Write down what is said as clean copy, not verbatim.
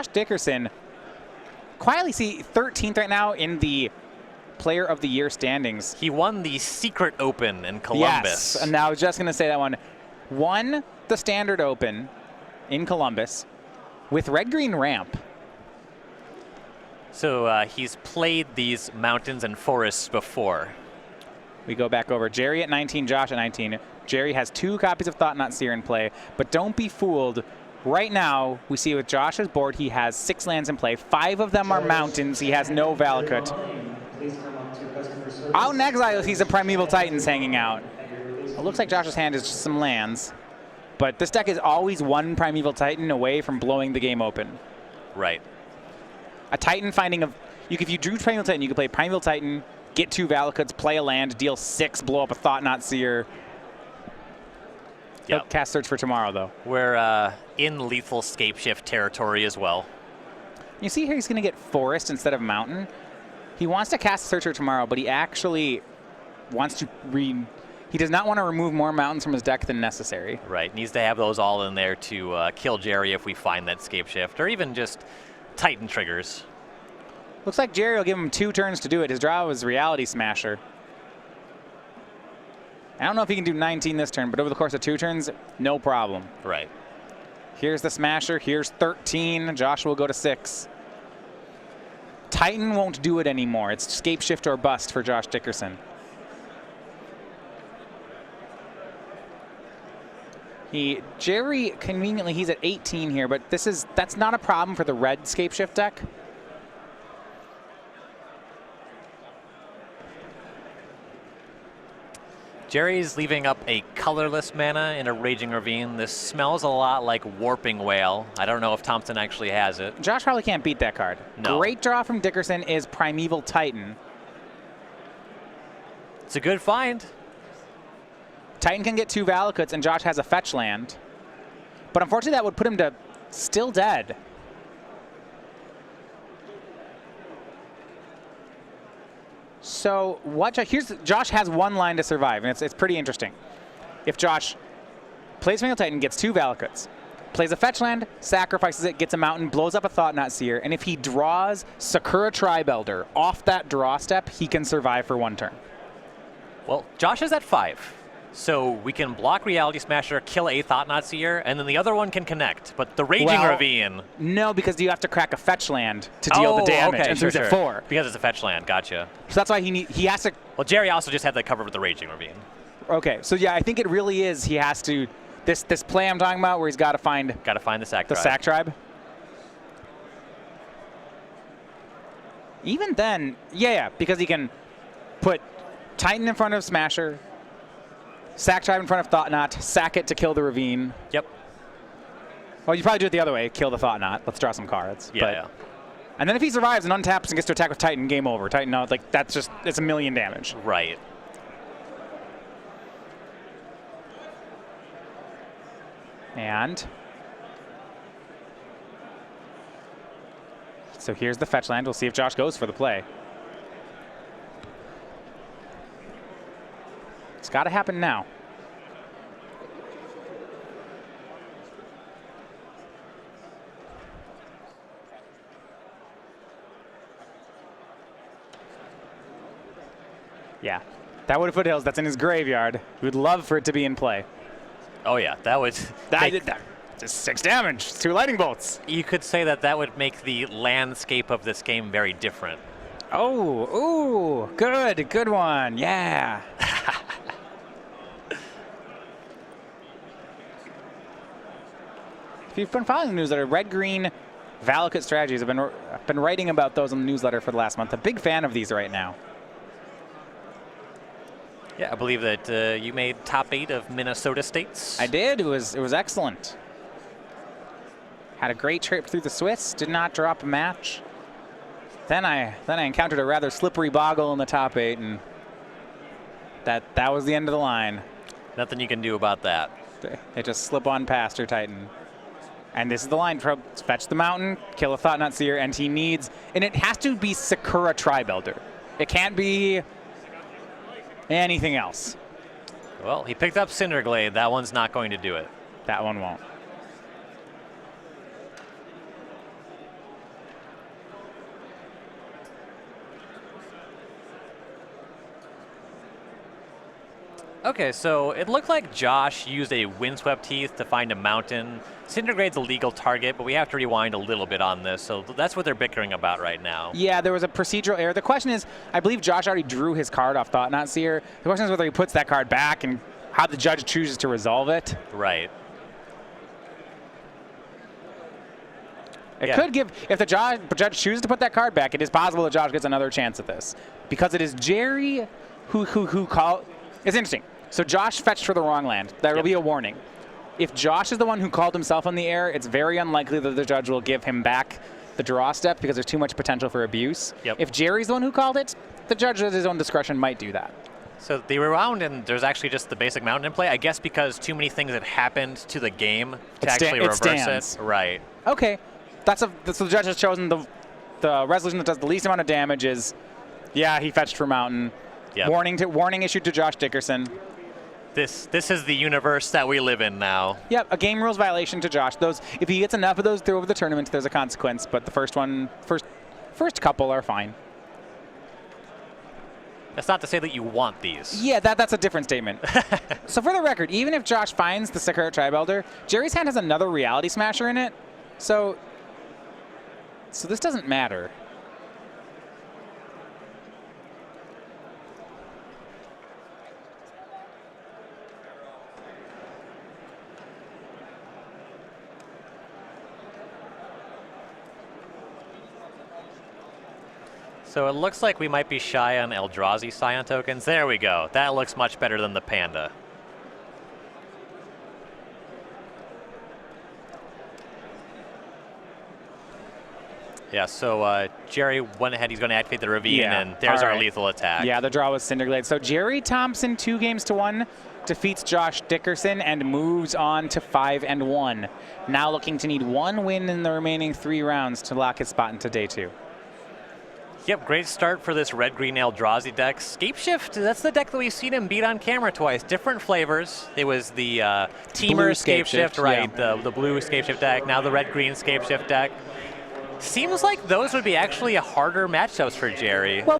Josh Dickerson, quietly see 13th right now in the Player of the Year standings. He won the Secret Open in Columbus. Yes, and I was just going to say that one. Won the Standard Open in Columbus with red-green ramp. So he's played these mountains and forests before. We go back over. Gerry at 19, Josh at 19. Gerry has 2 copies of Thought Knot Seer in play, but don't be fooled. Right now, we see with Josh's board, he has 6 lands in play. 5 of them are mountains. He has no Valakut. Out in Exile, he's a Primeval Titans hanging out. It looks like Josh's hand is just some lands, but this deck is always one Primeval Titan away from blowing the game open. Right. A Titan finding of, if you drew Primeval Titan, you could play Primeval Titan, get 2 Valakuts, play a land, deal 6, blow up a Thought Knot Seer. Yep. Cast Search for Tomorrow, though. We're in lethal Scapeshift territory as well. You see here he's going to get Forest instead of Mountain. He wants to cast Search for Tomorrow, but he actually wants to he does not want to remove more mountains from his deck than necessary. Right. Needs to have those all in there to kill Gerry if we find that Scapeshift, or even just Titan triggers. Looks like Gerry will give him 2 turns to do it. His draw was Reality Smasher. I don't know if he can do 19 this turn, but over the course of 2 turns, no problem. Right. Here's the Smasher. Here's 13. Josh will go to 6. Titan won't do it anymore. It's Scapeshift or bust for Josh Dickerson. Gerry, conveniently, he's at 18 here, but that's not a problem for the red Scapeshift deck. Gerry's leaving up a colorless mana in a Raging Ravine. This smells a lot like Warping Whale. I don't know if Thompson actually has it. Josh probably can't beat that card. No. Great draw from Dickerson is Primeval Titan. It's a good find. Titan can get 2 Valakuts, and Josh has a fetch land. But unfortunately, that would put him to still dead. So Josh has 1 line to survive, and it's pretty interesting. If Josh plays Primeval Titan, gets 2 Valakuts, plays a fetch land, sacrifices it, gets a mountain, blows up a Thought Knot Seer, and if he draws Sakura Tribe Elder off that draw step, he can survive for 1 turn. Well, Josh is at 5. So we can block Reality Smasher, kill a Thought Knot Seer, and then the other one can connect. But the Raging Ravine... No, because you have to crack a fetch land to deal the damage. Okay, and so he's at 4. Because it's a fetch land, gotcha. So that's why he has to... Well, Gerry also just had that covered with the Raging Ravine. Okay, so yeah, I think it really is he has to... This play I'm talking about where he's got to find... Got to find the Sack Tribe. The Sack Tribe. Even then, yeah, because he can put Titan in front of Smasher, Sack Tribe in front of Thought Knot, sack it to kill the Ravine. Yep. Well, you probably do it the other way. Kill the Thought Knot. Let's draw some cards. Yeah. And then if he survives and untaps and gets to attack with Titan, game over. Titan Knot, like, that's just, it's 1,000,000 damage. Right. And so here's the fetch land. We'll see if Josh goes for the play. It's got to happen now. Yeah, that would have Foothills. That's in his graveyard. We would love for it to be in play. Oh yeah, that would... Just 6 damage, 2 lightning bolts. You could say that would make the landscape of this game very different. Oh, ooh, good one, yeah. If you've been following the newsletter, red-green Valakut strategies, I've been writing about those on the newsletter for the last month. A big fan of these right now. Yeah, I believe that you made top 8 of Minnesota states. I did. It was excellent. Had a great trip through the Swiss. Did not drop a match. Then I encountered a rather slippery boggle in the top 8, and that was the end of the line. Nothing you can do about that. It just slip on past your Titan. And this is the line. Fetch the mountain, kill a Thought Knot Seer, and he needs... And it has to be Sakura Tribe Elder. It can't be anything else. Well, he picked up Cinderglade. That one's not going to do it. That one won't. Okay, so it looked like Josh used a Windswept Heath to find a mountain. Cindergrade's a legal target, but we have to rewind a little bit on this, so that's what they're bickering about right now. Yeah, there was a procedural error. The question is, I believe Josh already drew his card off Thought Not Seer. The question is whether he puts that card back and how the judge chooses to resolve it. Right. It could give, if the judge chooses to put that card back, it is possible that Josh gets another chance at this. Because it is Gerry who called. It's interesting. So Josh fetched for the wrong land. There will be a warning. If Josh is the one who called himself on the error, it's very unlikely that the judge will give him back the draw step because there's too much potential for abuse. If Jerry's the one who called it, the judge at his own discretion might do that. So they rewound, and there's actually just the basic mountain in play. I guess because too many things had happened to the game to actually reverse it. Right. Okay. So the judge has chosen the resolution that does the least amount of damage is, yeah, he fetched for mountain. Warning issued to Josh Dickerson. This is the universe that we live in now. Yep, a game rules violation to Josh. If he gets enough of those through over the tournament, there's a consequence. But the first couple are fine. That's not to say that you want these. Yeah, that's a different statement. So for the record, even if Josh finds the Sakura Tribe Elder, Jerry's hand has another Reality Smasher in it. So this doesn't matter. So it looks like we might be shy on Eldrazi Scion tokens. There we go. That looks much better than the Panda. Yeah, so Gerry went ahead. He's going to activate the Ravine, and there's our lethal attack. Yeah, the draw was Cinderglade. So Gerry Thompson, 2-1, defeats Josh Dickerson and moves on to 5-1. Now looking to need 1 win in the remaining 3 rounds to lock his spot into day 2. Yep, great start for this red-green Eldrazi deck. Scapeshift, that's the deck that we've seen him beat on camera twice. Different flavors. It was the Teamer Scapeshift, right? Yeah. The blue Scapeshift deck, now the red-green Scapeshift deck. Seems like those would be actually a harder matchups for Gerry. Well,